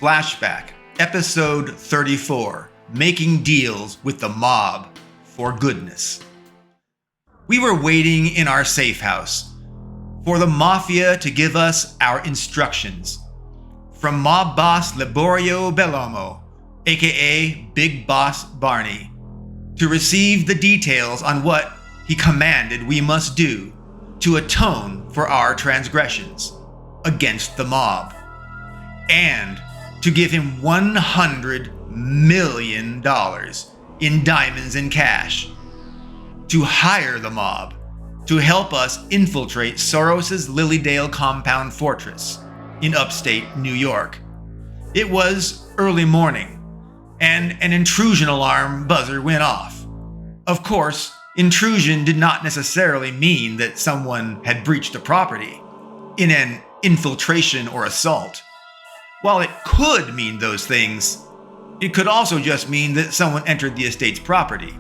Flashback, Episode 34, Making Deals with the Mob for Goodness. We were waiting in our safe house for the Mafia to give us our instructions. From Mob Boss Liborio Bellomo, aka Big Boss Barney, to receive the details on what he commanded we must do to atone for our transgressions against the mob, and to give him $100 million in diamonds and cash, to hire the mob to help us infiltrate Soros's Lilydale compound fortress in upstate New York. It was early morning, and an intrusion alarm buzzer went off. Of course, intrusion did not necessarily mean that someone had breached a property in an infiltration or assault. While it could mean those things, it could also just mean that someone entered the estate's property.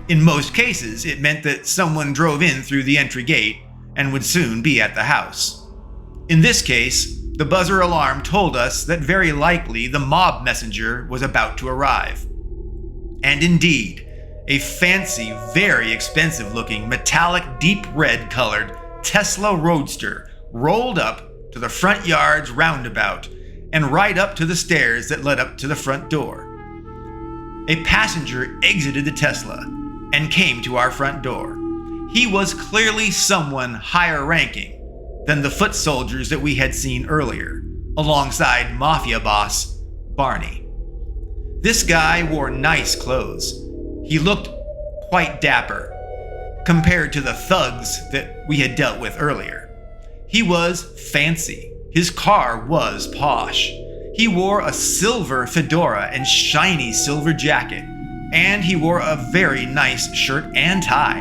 In most cases, it meant that someone drove in through the entry gate and would soon be at the house. In this case, the buzzer alarm told us that very likely the mob messenger was about to arrive. And indeed, a fancy, very expensive-looking, metallic, deep red-colored Tesla Roadster rolled up to the front yard's roundabout and right up to the stairs that led up to the front door. A passenger exited the Tesla and came to our front door. He was clearly someone higher ranking than the foot soldiers that we had seen earlier, alongside Mafia boss Barney. This guy wore nice clothes. He looked quite dapper compared to the thugs that we had dealt with earlier. He was fancy. His car was posh. He wore a silver fedora and shiny silver jacket, and he wore a very nice shirt and tie.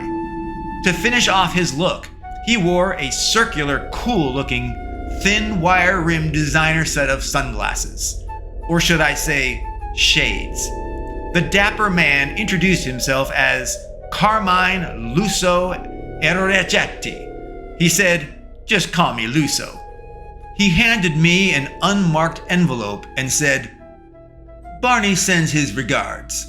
To finish off his look, he wore a circular, cool-looking, thin wire-rimmed designer set of sunglasses. Or should I say, shades. The dapper man introduced himself as Carmine Luso Errechetti. He said, "Just call me Luso." He handed me an unmarked envelope and said, "Barney sends his regards."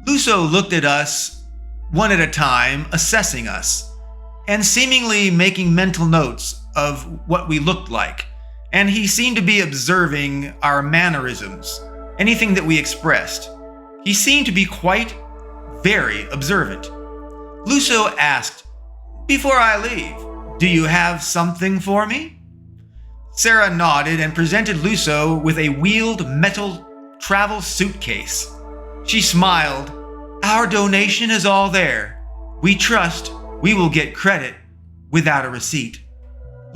Luso looked at us, one at a time, assessing us, and seemingly making mental notes of what we looked like, and he seemed to be observing our mannerisms, anything that we expressed. He seemed to be quite very observant. Luso asked, "Before I leave, do you have something for me?" Sarah nodded and presented Luso with a wheeled metal travel suitcase. She smiled. "Our donation is all there. We trust we will get credit without a receipt."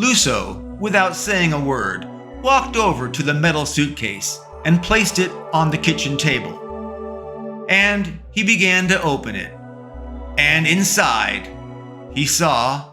Luso, without saying a word, walked over to the metal suitcase and placed it on the kitchen table. And he began to open it. And inside, he saw